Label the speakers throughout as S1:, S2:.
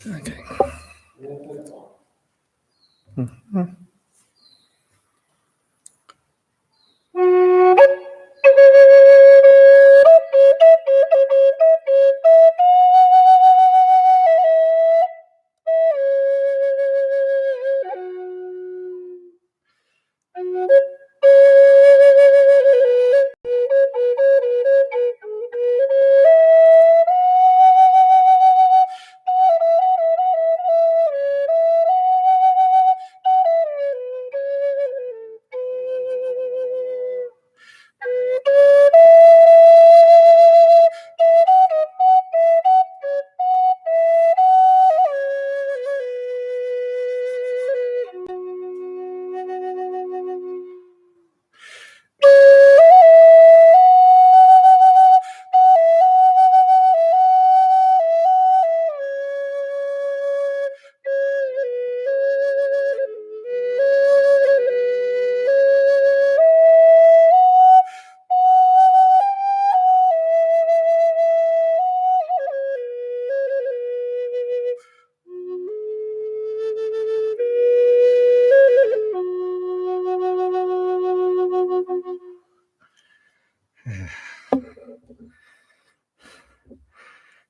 S1: Okay. Mm-hmm.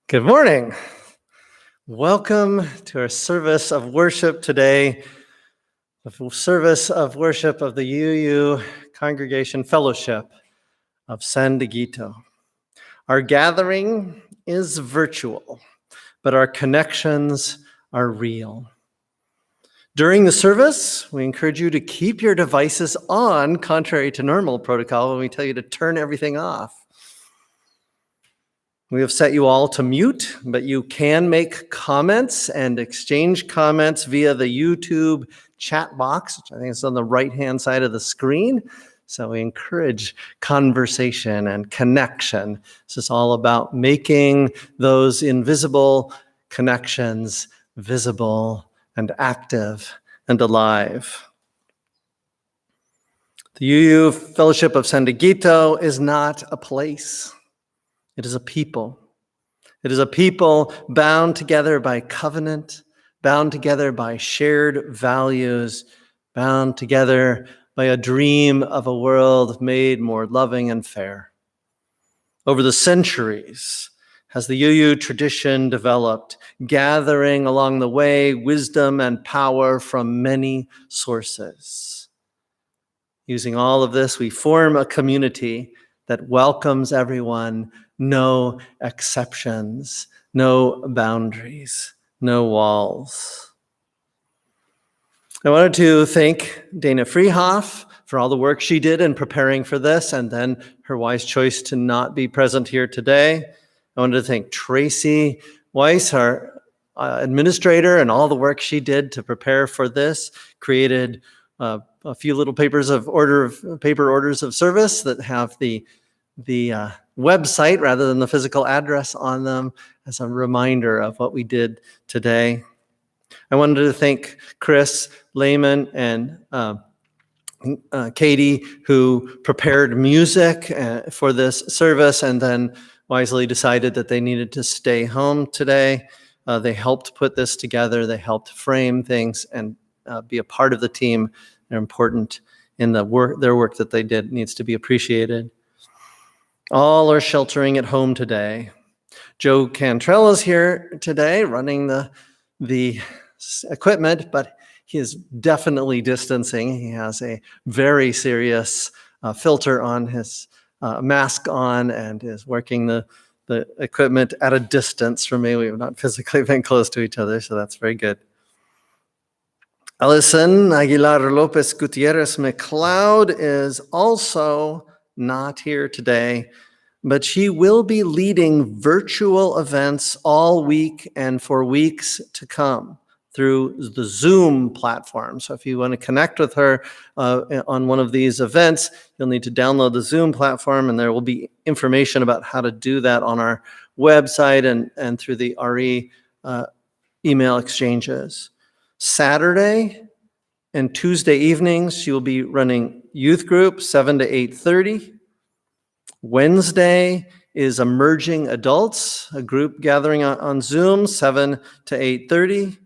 S1: Good morning. Welcome to our service of worship today, the service of worship of the UU Congregation Fellowship of San Dieguito. Our gathering is virtual, but our connections are real. During the service, we encourage you to keep your devices on, contrary to normal protocol when we tell you to turn everything off. We have set you all to mute, but you can make comments and exchange comments via the YouTube chat box, which I think is on the right-hand side of the screen. So we encourage conversation and connection. This is all about making those invisible connections visible and active and alive. The UU Fellowship of San Dieguito is not a place. It is a people. It is a people bound together by covenant, bound together by shared values, bound together by a dream of a world made more loving and fair. Over the centuries, has the UU tradition developed, gathering along the way wisdom and power from many sources. Using all of this, we form a community that welcomes everyone, no exceptions, no boundaries, no walls. I wanted to thank Dana Freehoff for all the work she did in preparing for this, and then her wise choice to not be present here today. I wanted to thank Tracy Weiss, our administrator, and all the work she did to prepare for this, created a few little paper orders of service that have the website rather than the physical address on them as a reminder of what we did today. I wanted to thank Chris Lehman and Katie, who prepared music for this service and then wisely decided that they needed to stay home today. They helped put this together. They helped frame things and be a part of the team. They're important in their work that they did needs to be appreciated. All are sheltering at home today. Joe Cantrell is here today running the equipment, but he is definitely distancing. He has a very serious filter on his mask on and is working the equipment at a distance from me. We have not physically been close to each other, so that's very good. Alison Aguilar Lopez Gutierrez McLeod is also not here today, but she will be leading virtual events all week and for weeks to come through the Zoom platform. So if you want to connect with her on one of these events, you'll need to download the Zoom platform, and there will be information about how to do that on our website and through the RE email exchanges. Saturday and Tuesday evenings, she will be running youth group 7 to 8:30. Wednesday is Emerging Adults, a group gathering on Zoom, 7 to 8:30.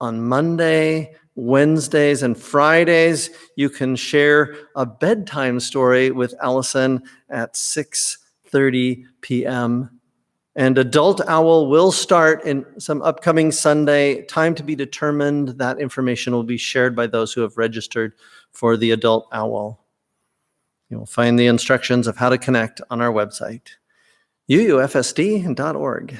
S1: On Monday, Wednesdays, and Fridays, you can share a bedtime story with Allison at 6:30 p.m. And Adult Owl will start in some upcoming Sunday, time to be determined. That information will be shared by those who have registered for the Adult Owl. You'll find the instructions of how to connect on our website, UUFSD.org.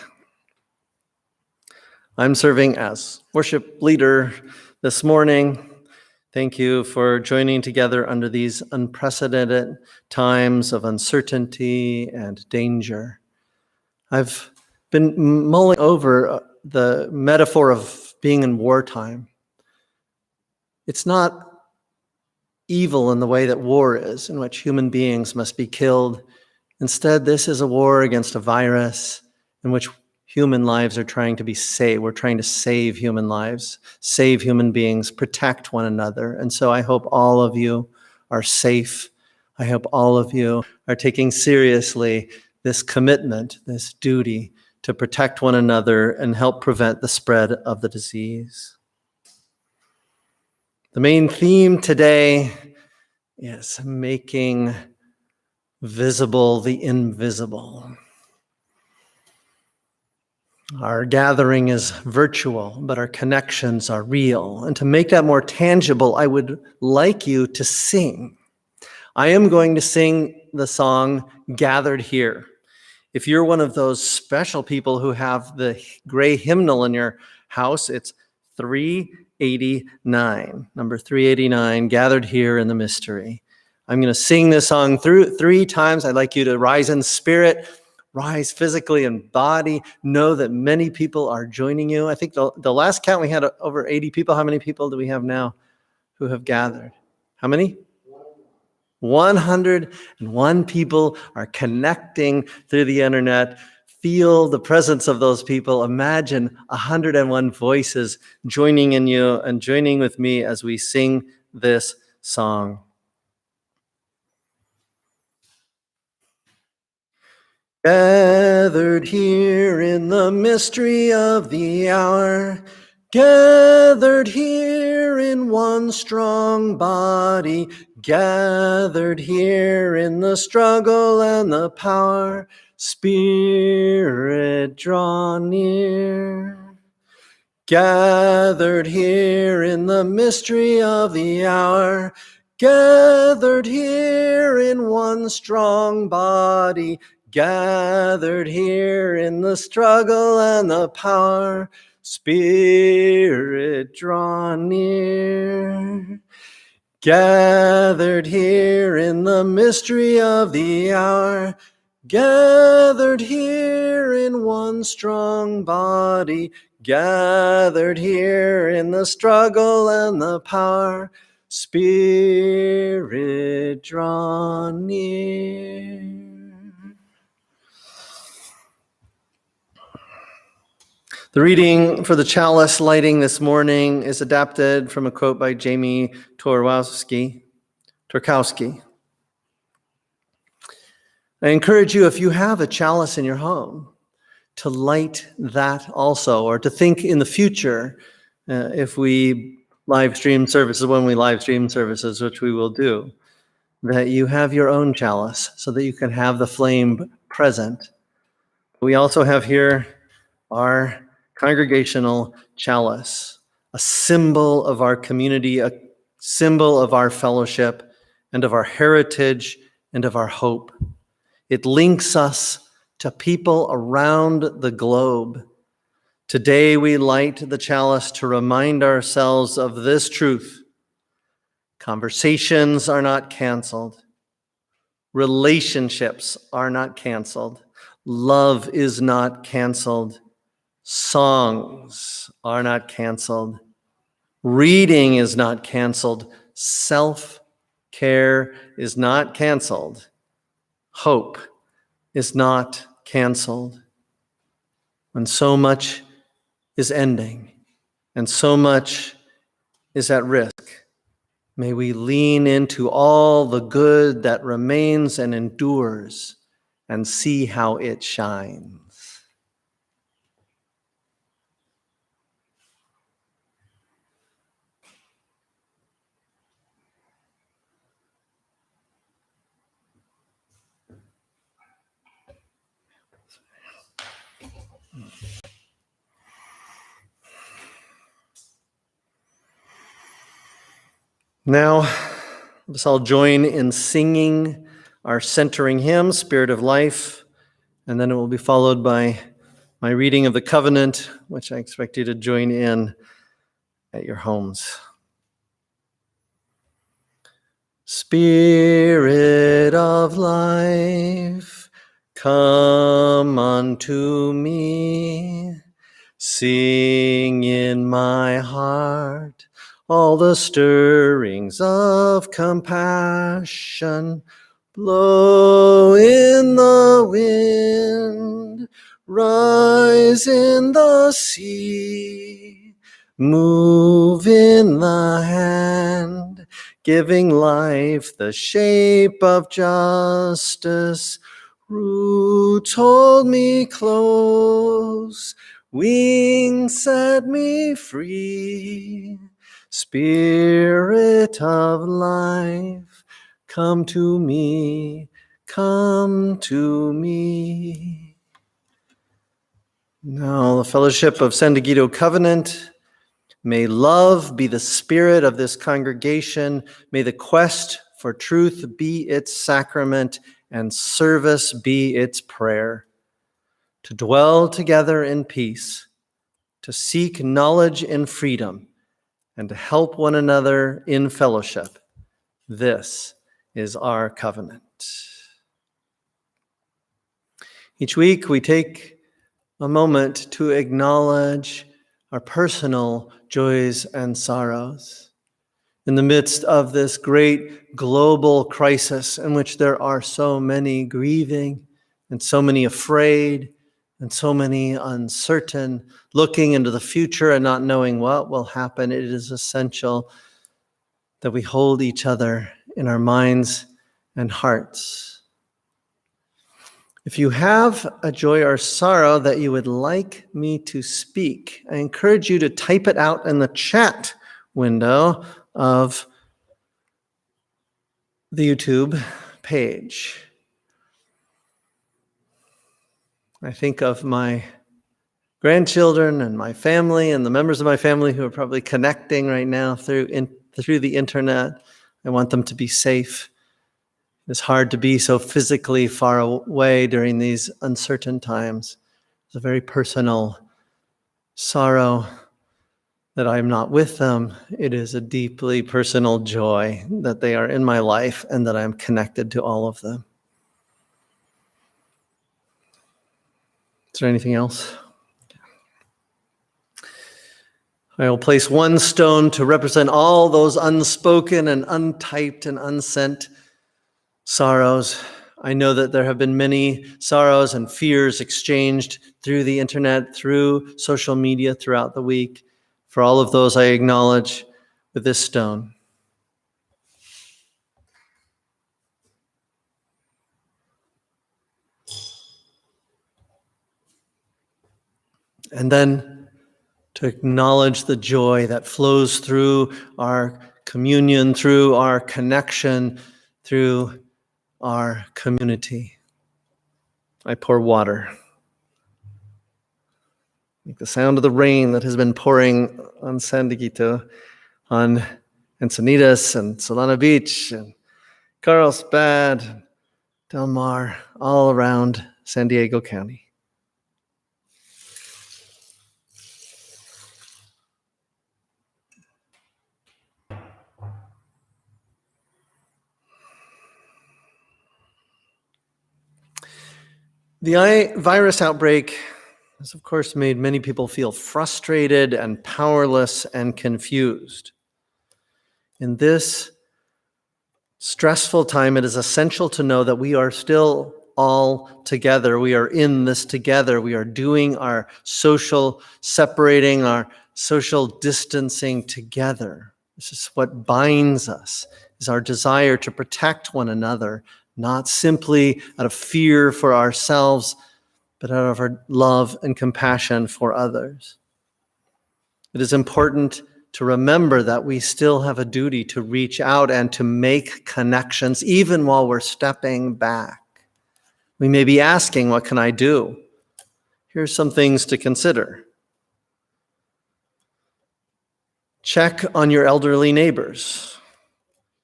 S1: I'm serving as worship leader this morning. Thank you for joining together under these unprecedented times of uncertainty and danger. I've been mulling over the metaphor of being in wartime. It's not evil in the way that war is, in which human beings must be killed. Instead, this is a war against a virus in which human lives are trying to be saved. We're trying to save human lives, save human beings, protect one another. And so I hope all of you are safe. I hope all of you are taking seriously this commitment, this duty to protect one another and help prevent the spread of the disease. The main theme today is making visible the invisible. Our gathering is virtual, but our connections are real. And to make that more tangible, I would like you to sing. I am going to sing the song Gathered Here. If you're one of those special people who have the gray hymnal in your house, it's 389, number 389, Gathered Here in the Mystery. I'm going to sing this song through 3 times. I'd like you to rise in spirit, rise physically and body. Know that many people are joining you. I think the last count we had over 80 people. How many people do we have now who have gathered? How many? 101 people are connecting through the internet. Feel the presence of those people. Imagine 101 voices joining in you and joining with me as we sing this song. Gathered here in the mystery of the hour, gathered here in one strong body, gathered here in the struggle and the power, Spirit draw near. Gathered here in the mystery of the hour, gathered here in one strong body, gathered here in the struggle and the power, Spirit draw near. Gathered here in the mystery of the hour, gathered here in one strong body, gathered here in the struggle and the power, Spirit draw near. The reading for the Chalice lighting this morning is adapted from a quote by Jamie Torkowski. I encourage you, if you have a chalice in your home, to light that also, or to think in the future, if we live stream services, when we live stream services, which we will do, that you have your own chalice so that you can have the flame present. We also have here our congregational chalice, a symbol of our community, a symbol of our fellowship and of our heritage and of our hope. It links us to people around the globe. Today we light the chalice to remind ourselves of this truth. Conversations are not canceled. Relationships are not canceled. Love is not canceled. Songs are not canceled. Reading is not canceled. Self-care is not canceled. Hope is not canceled. When so much is ending and so much is at risk, may we lean into all the good that remains and endures and see how it shines. Now, let's all join in singing our centering hymn, Spirit of Life, and then it will be followed by my reading of the covenant, which I expect you to join in at your homes. Spirit of life, come unto me. Sing in my heart all the stirrings of compassion. Blow in the wind, rise in the sea, move in the hand, giving life the shape of justice. Roots hold me close, wings set me free. Spirit of life, come to me, come to me. Now, the fellowship of San Gito Covenant. May love be the spirit of this congregation. May the quest for truth be its sacrament and service be its prayer. To dwell together in peace, to seek knowledge in freedom, and to help one another in fellowship. This is our covenant. Each week we take a moment to acknowledge our personal joys and sorrows in the midst of this great global crisis in which there are so many grieving and so many afraid and so many uncertain, looking into the future and not knowing what will happen. It is essential that we hold each other in our minds and hearts. If you have a joy or sorrow that you would like me to speak, I encourage you to type it out in the chat window of the YouTube page. I think of my grandchildren and my family and the members of my family who are probably connecting right now through the internet. I want them to be safe. It's hard to be so physically far away during these uncertain times. It's a very personal sorrow that I'm not with them. It is a deeply personal joy that they are in my life and that I'm connected to all of them. Is there anything else? I will place one stone to represent all those unspoken and untyped and unsent sorrows. I know that there have been many sorrows and fears exchanged through the internet, through social media throughout the week. For all of those, I acknowledge with this stone. And then to acknowledge the joy that flows through our communion, through our connection, through our community. I pour water. Like the sound of the rain that has been pouring on San Dieguito, on Encinitas and Solana Beach and Carlsbad, Del Mar, all around San Diego County. The virus outbreak has, of course, made many people feel frustrated and powerless and confused. In this stressful time, it is essential to know that we are still all together. We are in this together. We are doing our social separating, our social distancing together. This is what binds us, is our desire to protect one another, not simply out of fear for ourselves, but out of our love and compassion for others. It is important to remember that we still have a duty to reach out and to make connections, even while we're stepping back. We may be asking, what can I do? Here's some things to consider. Check on your elderly neighbors.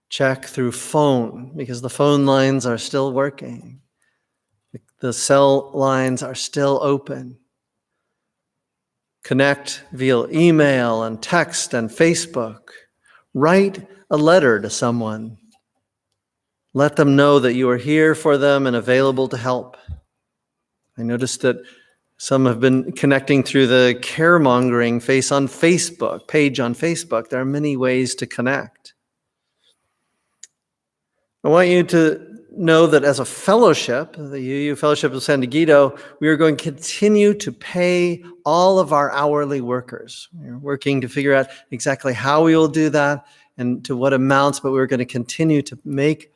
S1: Check through phone, because the phone lines are still working. The cell lines are still open. Connect via email and text and Facebook. Write a letter to someone. Let them know that you are here for them and available to help. I noticed that some have been connecting through the caremongering page on Facebook. There are many ways to connect. I want you to know that as a fellowship, the UU Fellowship of San Diego, we are going to continue to pay all of our hourly workers. We're working to figure out exactly how we will do that and to what amounts, but we're going to continue to make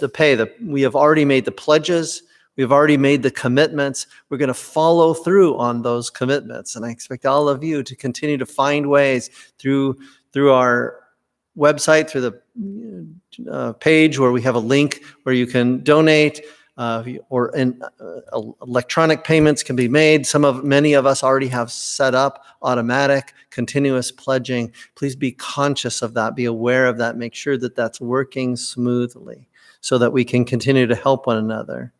S1: the pay. We have already made the pledges. We've already made the commitments. We're going to follow through on those commitments. And I expect all of you to continue to find ways through our website, through the page where we have a link where you can donate, or electronic payments can be made. Many of us already have set up automatic, continuous pledging. Please be conscious of that. Be aware of that. Make sure that that's working smoothly so that we can continue to help one another.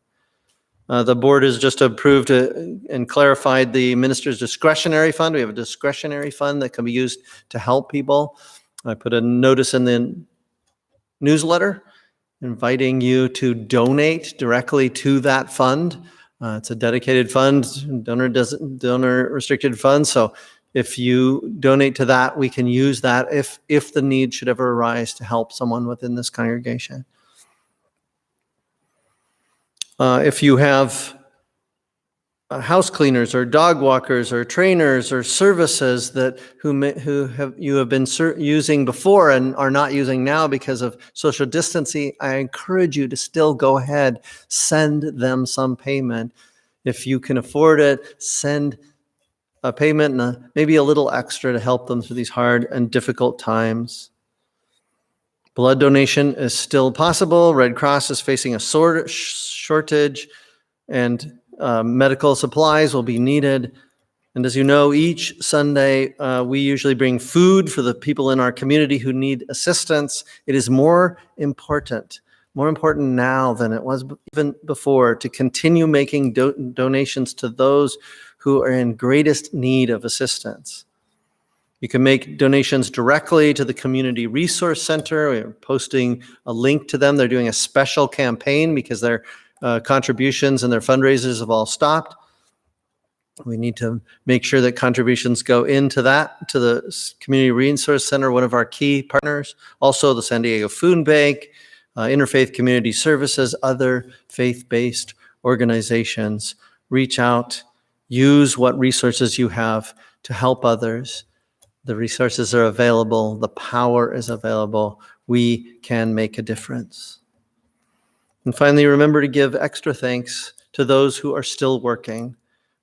S1: The board has just approved and clarified the minister's discretionary fund. We have a discretionary fund that can be used to help people. I put a notice in the newsletter inviting you to donate directly to that fund. It's a dedicated fund, donor restricted fund. So if you donate to that, we can use that if the need should ever arise to help someone within this congregation. If you have house cleaners or dog walkers or trainers or services that you have been using before and are not using now because of social distancing, I encourage you to still go ahead, send them some payment. If you can afford it, send a payment and maybe a little extra to help them through these hard and difficult times. Blood donation is still possible. Red Cross is facing a shortage, and medical supplies will be needed. And as you know, each Sunday, we usually bring food for the people in our community who need assistance. It is more important now than it was even before to continue making donations to those who are in greatest need of assistance. You can make donations directly to the Community Resource Center. We're posting a link to them. They're doing a special campaign because their contributions and their fundraisers have all stopped. We need to make sure that contributions go into that, to the Community Resource Center, one of our key partners. Also, the San Diego Food Bank, Interfaith Community Services, other faith-based organizations. Reach out, use what resources you have to help others. The resources are available. The power is available. We can make a difference. And finally, remember to give extra thanks to those who are still working.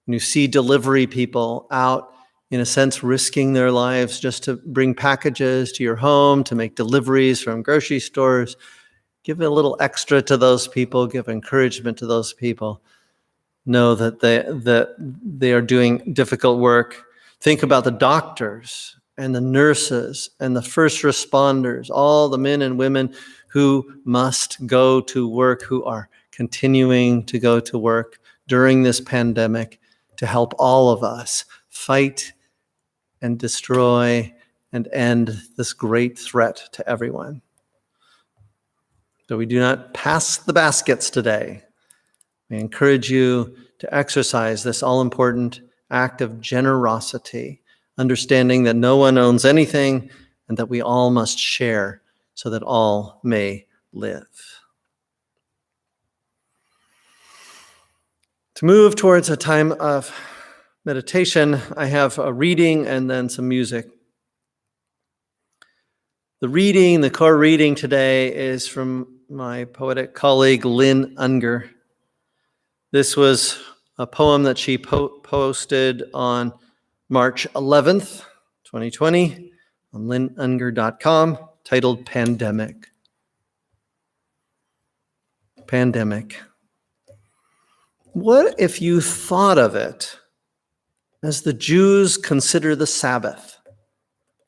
S1: When you see delivery people out, in a sense, risking their lives just to bring packages to your home, to make deliveries from grocery stores, give a little extra to those people, give encouragement to those people. Know that they are doing difficult work. Think about the doctors and the nurses and the first responders, all the men and women who must go to work, who are continuing to go to work during this pandemic to help all of us fight and destroy and end this great threat to everyone. So we do not pass the baskets today. We encourage you to exercise this all-important act of generosity, understanding that no one owns anything and that we all must share so that all may live. To move towards a time of meditation, I have a reading and then some music. The core reading today is from my poetic colleague Lynn Unger. This was a poem that she posted on March 11th, 2020, on lynunger.com, titled Pandemic. Pandemic. What if you thought of it as the Jews consider the Sabbath,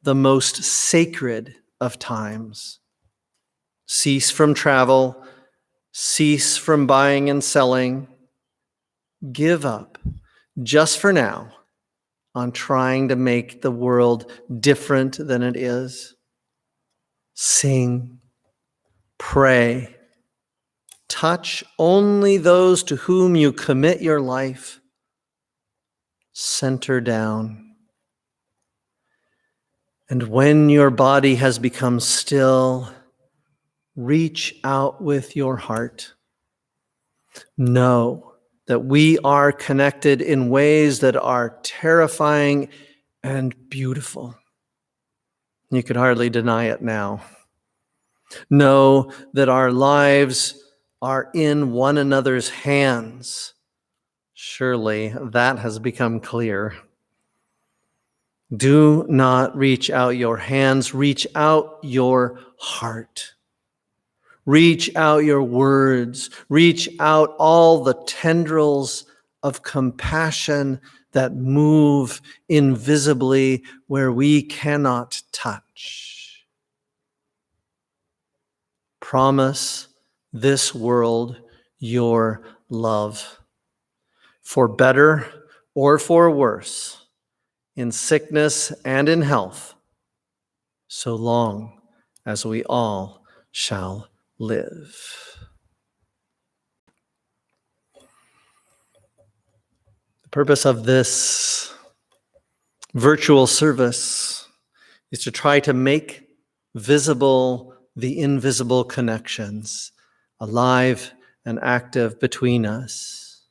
S1: the most sacred of times? Cease from travel, cease from buying and selling, give up, just for now, on trying to make the world different than it is. Sing, pray, touch only those to whom you commit your life. Center down. And when your body has become still, reach out with your heart. Know that we are connected in ways that are terrifying and beautiful. You could hardly deny it now. Know that our lives are in one another's hands. Surely that has become clear. Do not reach out your hands, reach out your heart. Reach out your words, reach out all the tendrils of compassion that move invisibly where we cannot touch. Promise this world your love, for better or for worse, in sickness and in health, so long as we all shall live. The purpose of this virtual service is to try to make visible the invisible connections, alive and active between us.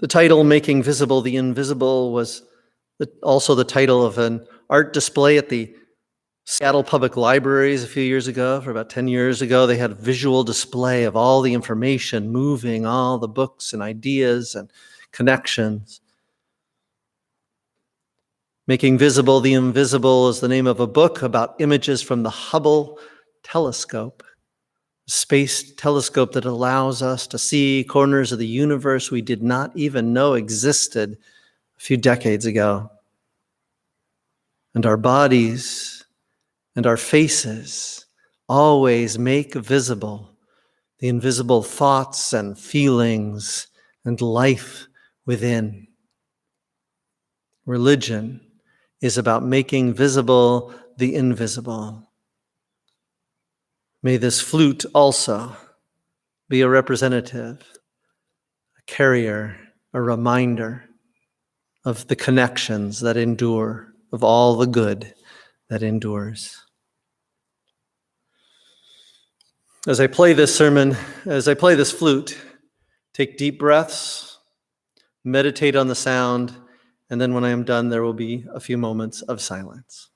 S1: The title, Making Visible the Invisible, was also the title of an art display at the Seattle Public Libraries a few years ago. For about 10 years ago, they had a visual display of all the information moving, all the books and ideas and connections. Making Visible the Invisible is the name of a book about images from the Hubble telescope, a space telescope that allows us to see corners of the universe we did not even know existed a few decades ago. And our bodies and our faces always make visible the invisible thoughts and feelings and life within. Religion is about making visible the invisible. May this flute also be a representative, a carrier, a reminder of the connections that endure, of all the good that endures. As I play this sermon, as I play this flute, take deep breaths, meditate on the sound, and then when I am done, there will be a few moments of silence.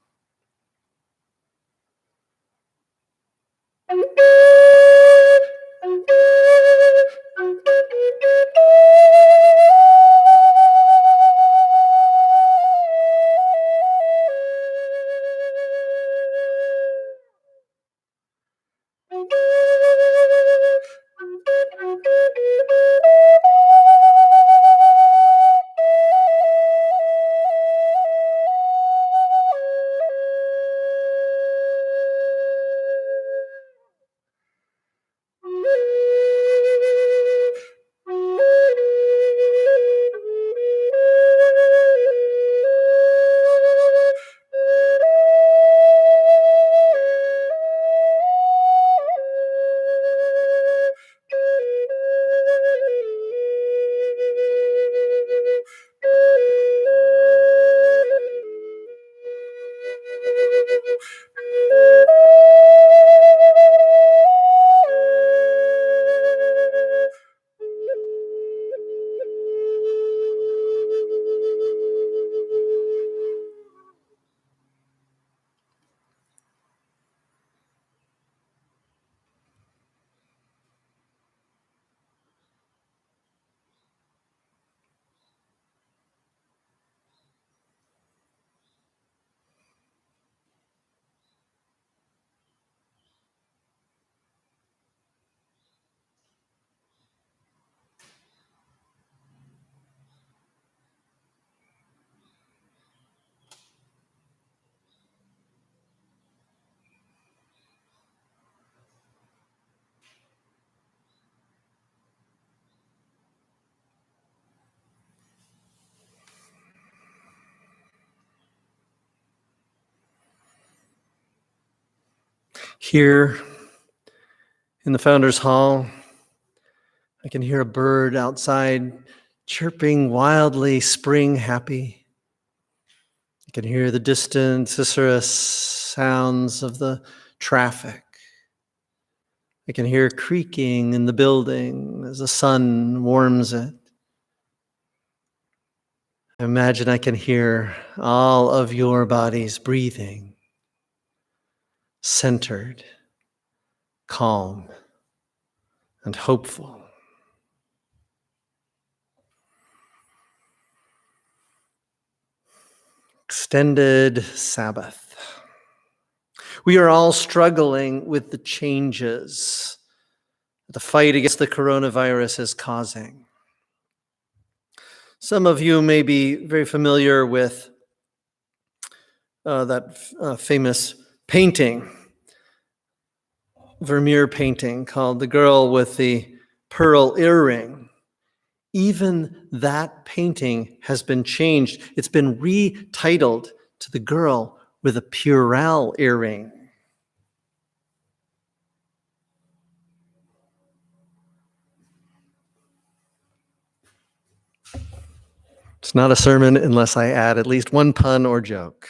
S1: Here in the Founders Hall, I can hear a bird outside chirping wildly, spring happy. I can hear the distant, susurrus sounds of the traffic. I can hear creaking in the building as the sun warms it. I imagine I can hear all of your bodies breathing, centered, calm, and hopeful. Extended Sabbath. We are all struggling with the changes the fight against the coronavirus is causing. Some of you may be very familiar with that famous painting, Vermeer painting called The Girl with the Pearl Earring. Even that painting has been changed. It's been retitled to The Girl with a Purell Earring. It's not a sermon unless I add at least one pun or joke.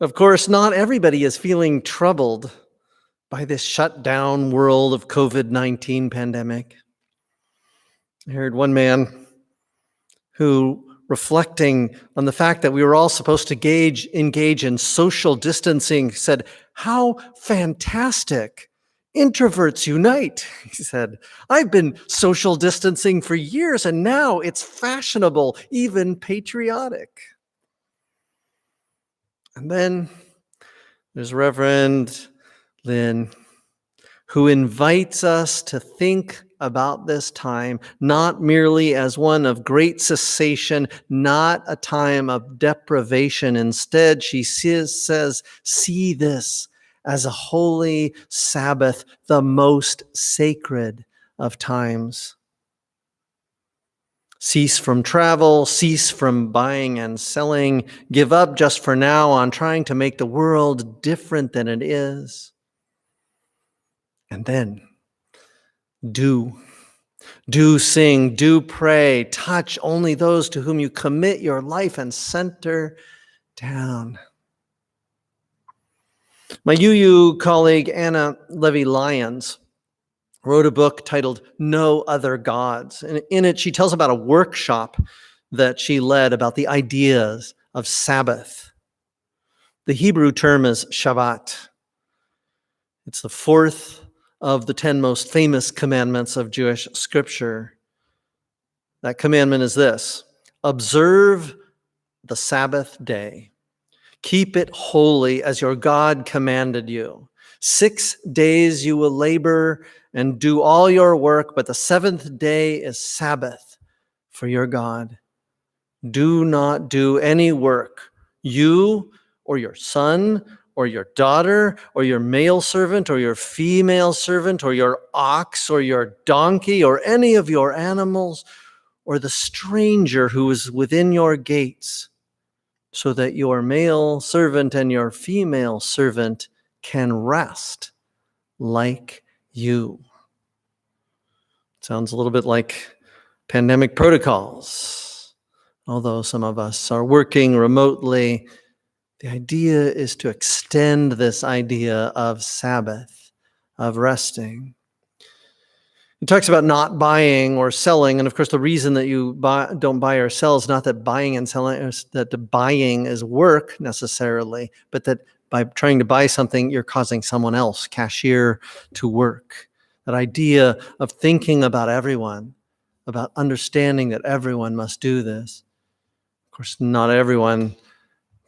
S1: Of course, not everybody is feeling troubled by this shut down world of COVID-19 pandemic. I heard one man who, reflecting on the fact that we were all supposed to engage in social distancing, said, "How fantastic. Introverts unite," he said. "I've been social distancing for years, and now it's fashionable, even patriotic." And then there's Reverend Lynn, who invites us to think about this time not merely as one of great cessation, not a time of deprivation. Instead, she says, see this as a holy Sabbath, the most sacred of times. Cease from travel, cease from buying and selling, give up just for now on trying to make the world different than it is. And then do sing, do pray, touch only those to whom you commit your life and center down. My UU colleague, Anna Levy-Lyons, wrote a book titled No Other Gods. And in it, she tells about a workshop that she led about the ideas of Sabbath. The Hebrew term is Shabbat. It's the fourth of the 10 most famous commandments of Jewish scripture. That commandment is this: observe the Sabbath day. Keep it holy as your God commanded you. 6 days you will labor and do all your work, but the seventh day is Sabbath for your God. Do not do any work, you or your son or your daughter or your male servant or your female servant or your ox or your donkey or any of your animals or the stranger who is within your gates, so that your male servant and your female servant can rest like you. Sounds a little bit like pandemic protocols. Although some of us are working remotely, the idea is to extend this idea of Sabbath, of resting. It talks about not buying or selling, and of course the reason that you don't buy or sell is not that buying and selling, that the buying is work necessarily, but that by trying to buy something, you're causing someone else, cashier, to work. That idea of thinking about everyone, about understanding that everyone must do this. Of course, not everyone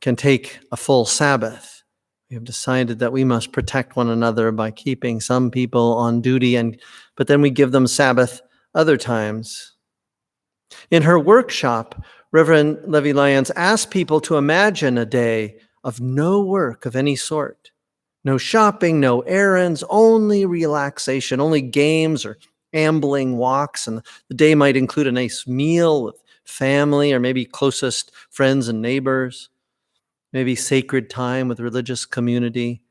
S1: can take a full Sabbath. We have decided that we must protect one another by keeping some people on duty, but then we give them Sabbath other times. In her workshop, Reverend Levy-Lyons asked people to imagine a day of no work of any sort. No shopping, no errands, only relaxation, only games or ambling walks. And the day might include a nice meal with family or maybe closest friends and neighbors. maybe sacred time with religious community.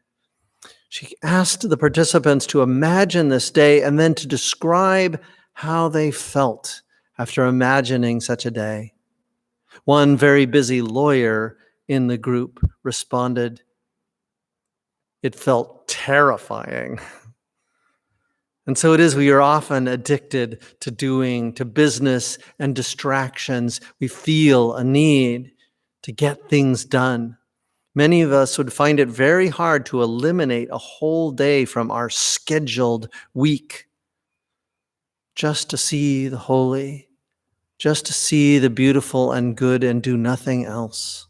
S1: She asked the participants to imagine this day and then to describe how they felt after imagining such a day. One very busy lawyer in the group responded, "It felt terrifying." And so it is, we are often addicted to business and distractions. We feel a need to get things done. Many of us would find it very hard to eliminate a whole day from our scheduled week just to see the holy, just to see the beautiful and good and do nothing else.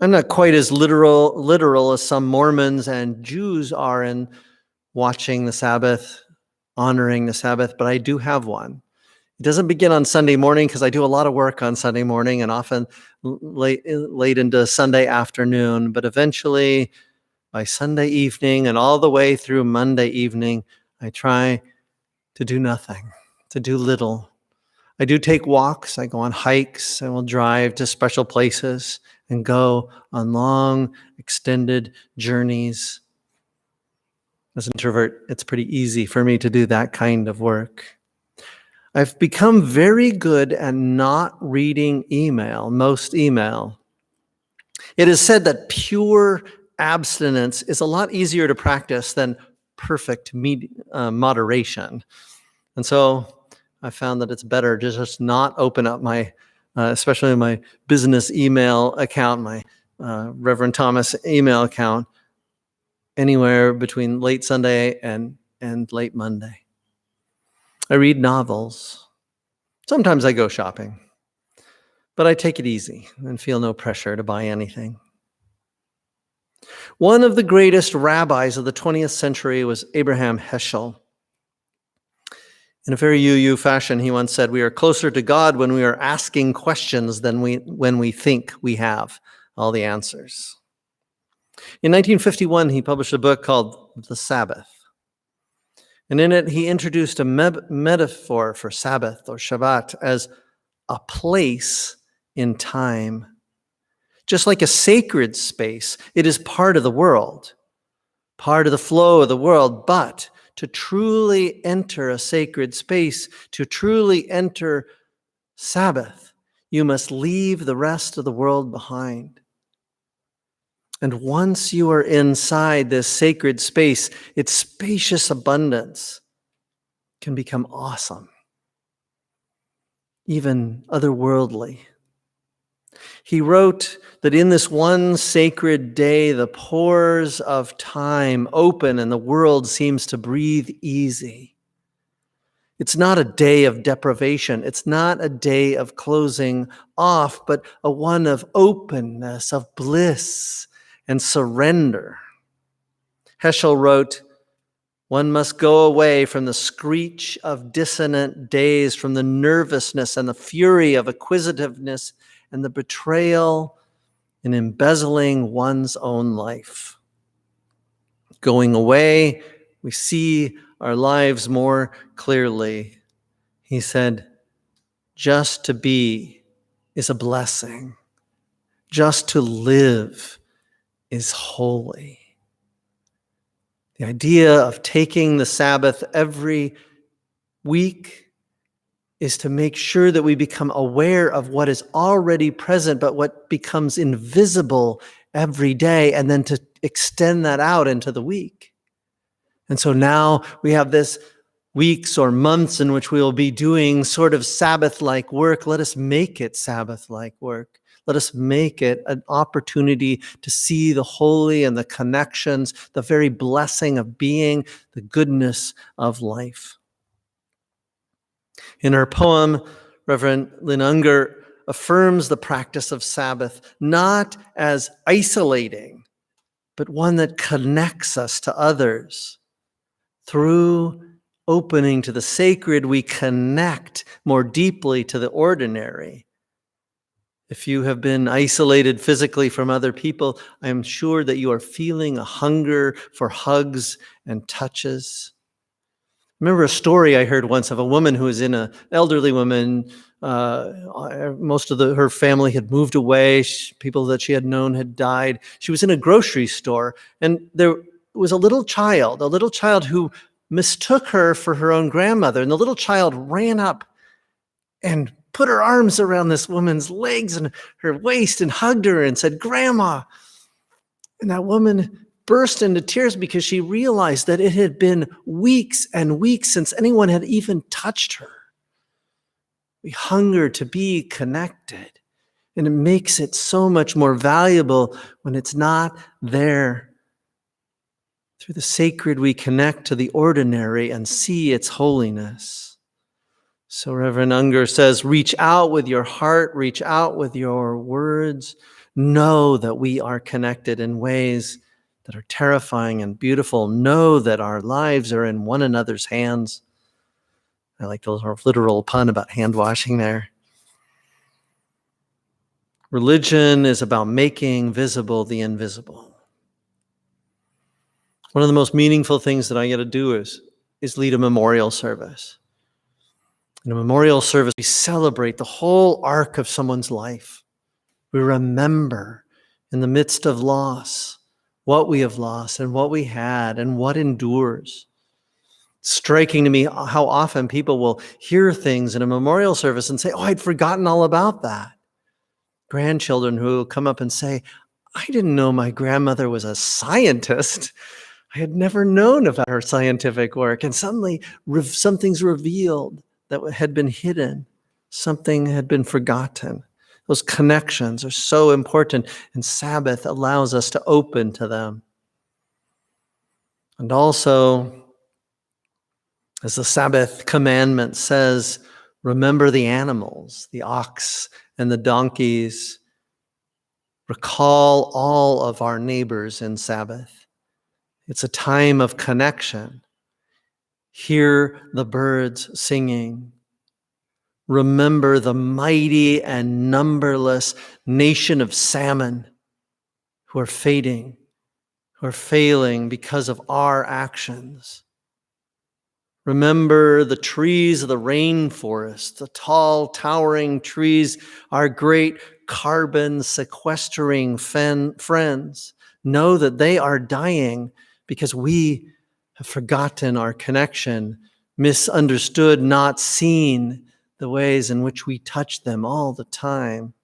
S1: I'm not quite as literal as some Mormons and Jews are in watching the Sabbath, honoring the Sabbath, but I do have one. It doesn't begin on Sunday morning because I do a lot of work on Sunday morning and often late into Sunday afternoon, but eventually by Sunday evening and all the way through Monday evening, I try to do nothing, to do little. I do take walks, I go on hikes, I will drive to special places and go on long, extended journeys. As an introvert, it's pretty easy for me to do that kind of work. I've become very good at not reading most email. It is said that pure abstinence is a lot easier to practice than perfect moderation. And so I found that it's better to just not open up my, especially my business email account, my Reverend Thomas email account, anywhere between late Sunday and late Monday. I read novels. Sometimes I go shopping, but I take it easy and feel no pressure to buy anything. One of the greatest rabbis of the 20th century was Abraham Heschel. In a very UU fashion, he once said, "We are closer to God when we are asking questions than when we think we have all the answers." In 1951, he published a book called The Sabbath. And in it, he introduced a metaphor for Sabbath or Shabbat as a place in time. Just like a sacred space, it is part of the world, part of the flow of the world. But to truly enter a sacred space, to truly enter Sabbath, you must leave the rest of the world behind. And once you are inside this sacred space, its spacious abundance can become awesome, even otherworldly. He wrote that in this one sacred day, the pores of time open and the world seems to breathe easy. It's not a day of deprivation. It's not a day of closing off, but a one of openness, of bliss, and surrender. Heschel wrote, "One must go away from the screech of dissonant days, from the nervousness and the fury of acquisitiveness and the betrayal in embezzling one's own life. Going away, we see our lives more clearly." He said, "Just to be is a blessing. Just to live is holy." The idea of taking the Sabbath every week is to make sure that we become aware of what is already present, but what becomes invisible every day, and then to extend that out into the week. And so now we have this weeks or months in which we will be doing sort of Sabbath-like work. Let us make it Sabbath-like work. Let us make it an opportunity to see the holy and the connections, the very blessing of being, the goodness of life. In her poem, Reverend Lynn Unger affirms the practice of Sabbath not as isolating, but one that connects us to others. Through opening to the sacred, we connect more deeply to the ordinary. If you have been isolated physically from other people, I am sure that you are feeling a hunger for hugs and touches. I remember a story I heard once of a woman who was elderly woman Most of her family had moved away. People that she had known had died. She was in a grocery store, and there was a little child who mistook her for her own grandmother. And the little child ran up and put her arms around this woman's legs and her waist and hugged her and said, "Grandma." And that woman burst into tears because she realized that it had been weeks and weeks since anyone had even touched her. We hunger to be connected, and it makes it so much more valuable when it's not there. Through the sacred, we connect to the ordinary and see its holiness. So Reverend Unger says, reach out with your heart, reach out with your words. Know that we are connected in ways that are terrifying and beautiful. Know that our lives are in one another's hands. I like the literal pun about hand washing there. Religion is about making visible the invisible. One of the most meaningful things that I get to do is lead a memorial service. In a memorial service, we celebrate the whole arc of someone's life. We remember in the midst of loss what we have lost and what we had and what endures. It's striking to me how often people will hear things in a memorial service and say, "Oh, I'd forgotten all about that." Grandchildren who will come up and say, "I didn't know my grandmother was a scientist. I had never known about her scientific work." And suddenly something's revealed that had been hidden. Something had been forgotten. Those connections are so important, and Sabbath allows us to open to them. And also, as the Sabbath commandment says, remember the animals, the ox and the donkeys. Recall all of our neighbors in Sabbath. It's a time of connection. Hear the birds singing. Remember the mighty and numberless nation of salmon who are fading, who are failing because of our actions. Remember the trees of the rainforest, the tall, towering trees, our great carbon sequestering friends. Know that they are dying because we have forgotten our connection, misunderstood, not seen the ways in which we touch them all the time.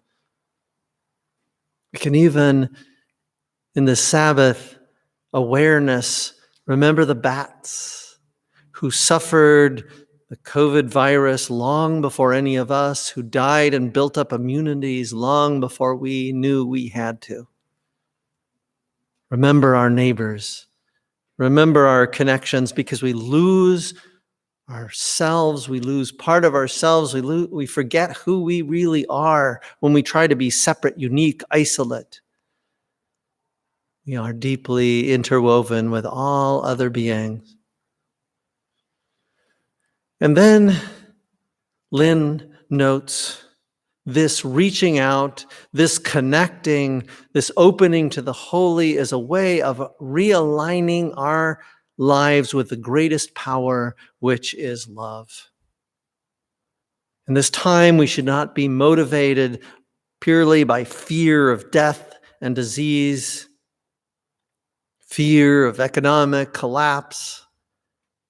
S1: We can even, in the Sabbath awareness, remember the bats who suffered the COVID virus long before any of us, who died and built up immunities long before we knew we had to. Remember our neighbors. Remember our connections, because we lose ourselves, we lose part of ourselves, we forget who we really are when we try to be separate, unique, isolate. We are deeply interwoven with all other beings. And then Lynn notes this reaching out, this connecting, this opening to the holy is a way of realigning our lives with the greatest power, which is love. In this time, we should not be motivated purely by fear of death and disease, fear of economic collapse.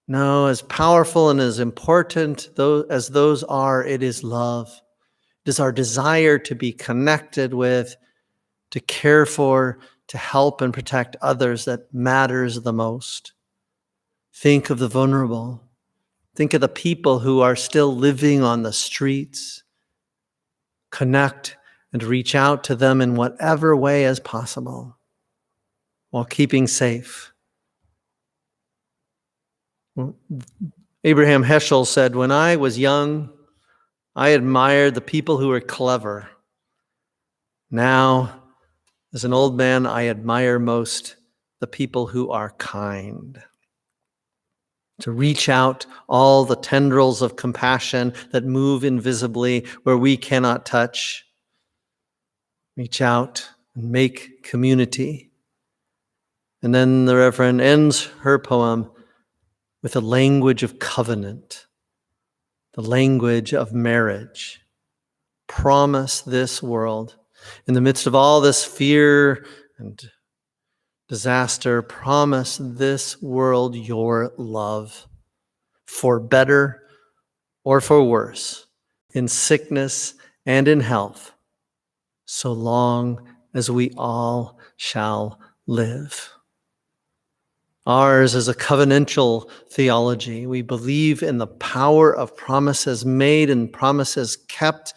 S1: No, as powerful and as important as those are, it is love. It is our desire to be connected with, to care for, to help and protect others that matters the most. Think of the vulnerable. Think of the people who are still living on the streets. Connect and reach out to them in whatever way is possible while keeping safe. Abraham Heschel said, "When I was young, I admired the people who were clever. Now, as an old man, I admire most the people who are kind." To reach out all the tendrils of compassion that move invisibly where we cannot touch. Reach out and make community. And then the Reverend ends her poem with a language of covenant, the language of marriage. promise this world. In the midst of all this fear and disaster, promise this world your love, for better or for worse, in sickness and in health, so long as we all shall live. Ours is a covenantal theology. We believe in the power of promises made and promises kept.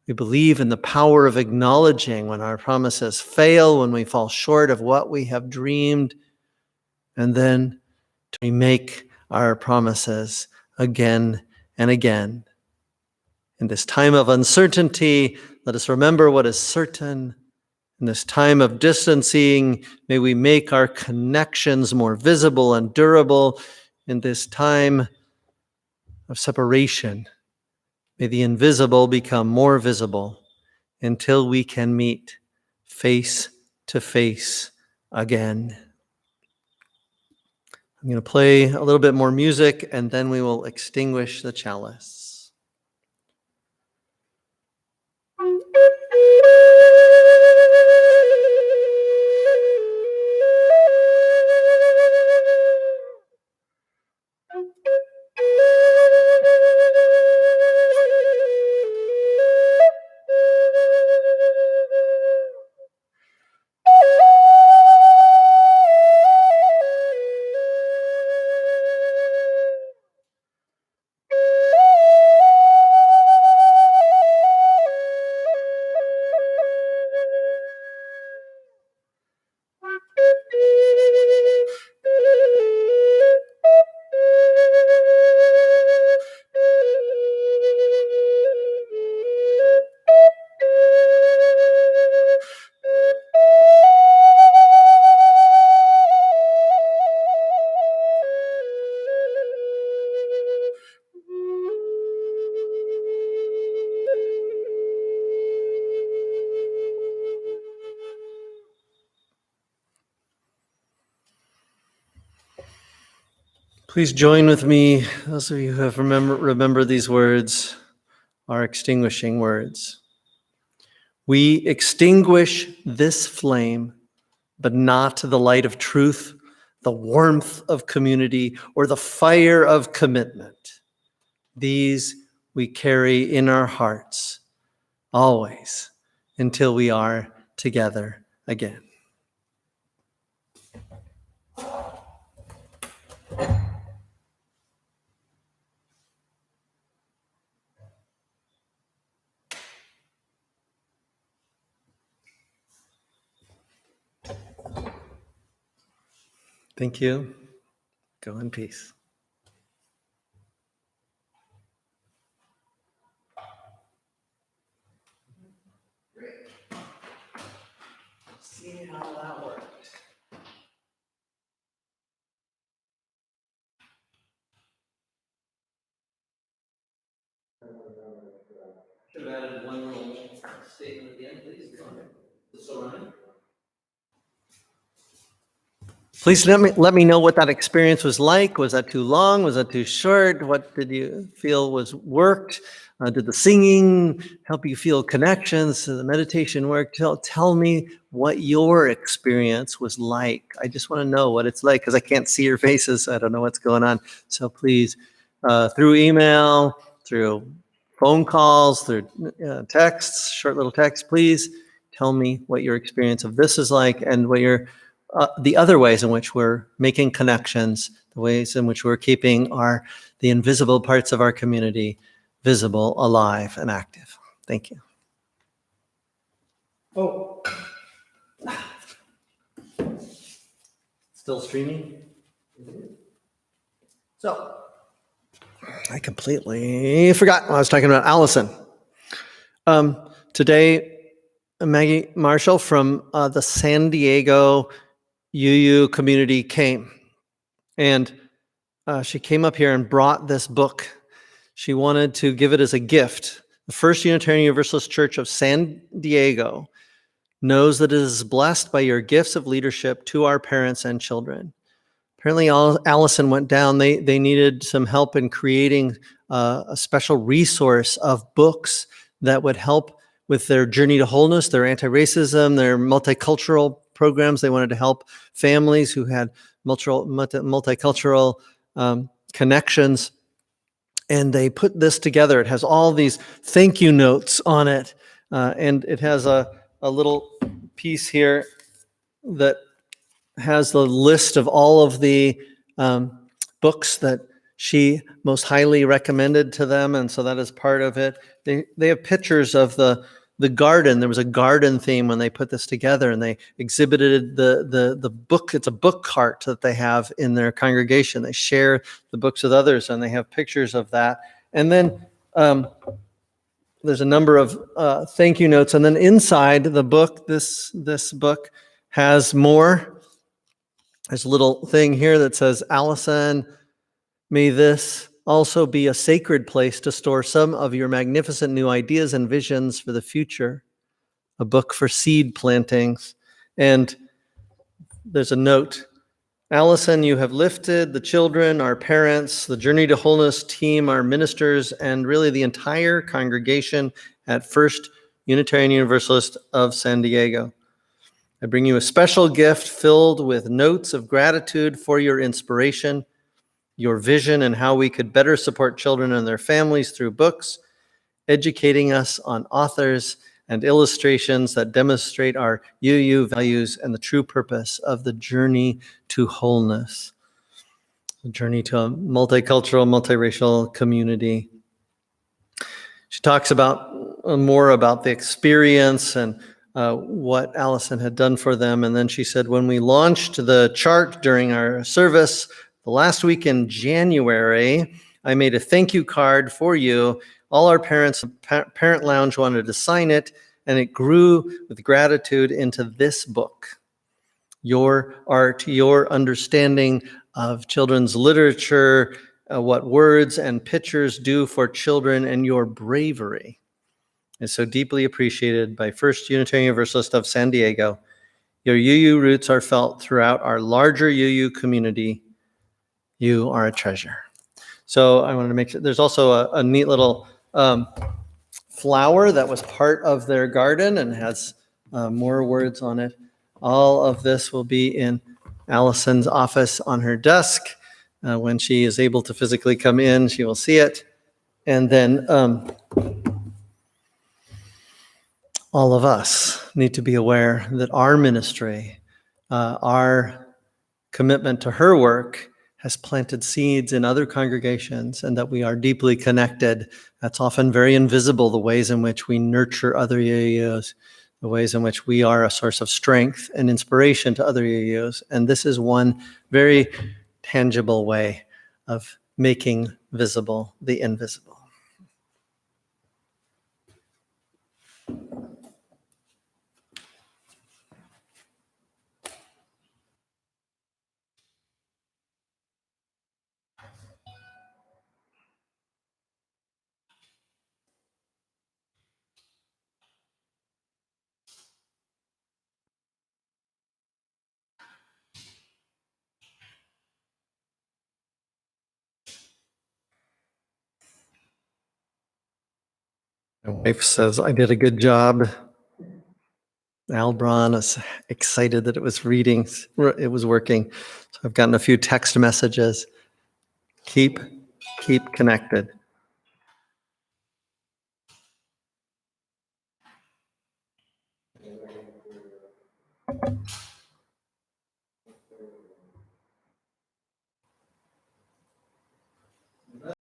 S1: We believe in the power of acknowledging when our promises fail, when we fall short of what we have dreamed, and then to remake our promises again and again. In this time of uncertainty, let us remember what is certain. In this time of distancing, may we make our connections more visible and durable. In this time of separation, may the invisible become more visible until we can meet face to face again. I'm going to play a little bit more music, and then we will extinguish the chalice. Please join with me, those of you who have remember these words, our extinguishing words. We extinguish this flame, but not the light of truth, the warmth of community, or the fire of commitment. These we carry in our hearts, always, until we are together again. Thank you. Go in peace. See how that worked. Should have added one little statement at the end, please. Still running? Please let me know what that experience was like. Was that too long? Was that too short? What did you feel was worked? Did the singing help you feel connections? Did the meditation work? Tell me what your experience was like. I just want to know what it's like because I can't see your faces. I don't know what's going on. So please, through email, through phone calls, through texts, short little texts, please tell me what your experience of this is like and what your the other ways in which we're making connections, the ways in which we're keeping the invisible parts of our community visible, alive, and active. Thank you. Oh. Still streaming? So, I completely forgot what I was talking about. Allison. Today, Maggie Marshall from the San Diego UU community came, and she came up here and brought this book. She wanted to give it as a gift. The First Unitarian Universalist Church of San Diego knows that it is blessed by your gifts of leadership to our parents and children. Apparently, Allison went down. They needed some help in creating a special resource of books that would help with their journey to wholeness, their anti-racism, their multicultural programs. They wanted to help families who had multicultural connections. And they put this together. It has all these thank you notes on it. And it has a little piece here that has the list of all of the books that she most highly recommended to them. And so that is part of it. They have pictures of the garden. There was a garden theme when they put this together, and they exhibited the book. It's a book cart that they have in their congregation. They share the books with others, and they have pictures of that. And then there's a number of thank you notes. And then inside the book, this book has more. There's a little thing here that says, Allison, may this also be a sacred place to store some of your magnificent new ideas and visions for the future. A book for seed plantings. And there's a note. Allison, you have lifted the children, our parents, the Journey to Wholeness team, our ministers, and really the entire congregation at First Unitarian Universalist of San Diego. I bring you a special gift filled with notes of gratitude for your inspiration, your vision, and how we could better support children and their families through books, educating us on authors and illustrations that demonstrate our UU values and the true purpose of the journey to wholeness, the journey to a multicultural, multiracial community. She talks about more about the experience and what Allison had done for them. And then she said, when we launched the chart during our service the last week in January, I made a thank you card for you. All our parents, Parent Lounge wanted to sign it, and it grew with gratitude into this book. Your art, your understanding of children's literature, what words and pictures do for children, and your bravery is so deeply appreciated by First Unitarian Universalist of San Diego. Your UU roots are felt throughout our larger UU community. You are a treasure. So I wanted to make sure. There's also a neat little flower that was part of their garden and has more words on it. All of this will be in Allison's office on her desk. When she is able to physically come in, she will see it. And then all of us need to be aware that our ministry, our commitment to her work has planted seeds in other congregations, and that we are deeply connected. That's often very invisible, the ways in which we nurture other UUs, the ways in which we are a source of strength and inspiration to other UUs. And this is one very tangible way of making visible the invisible. My wife says I did a good job. Al Braun is excited that it was working. So I've gotten a few text messages. Keep connected.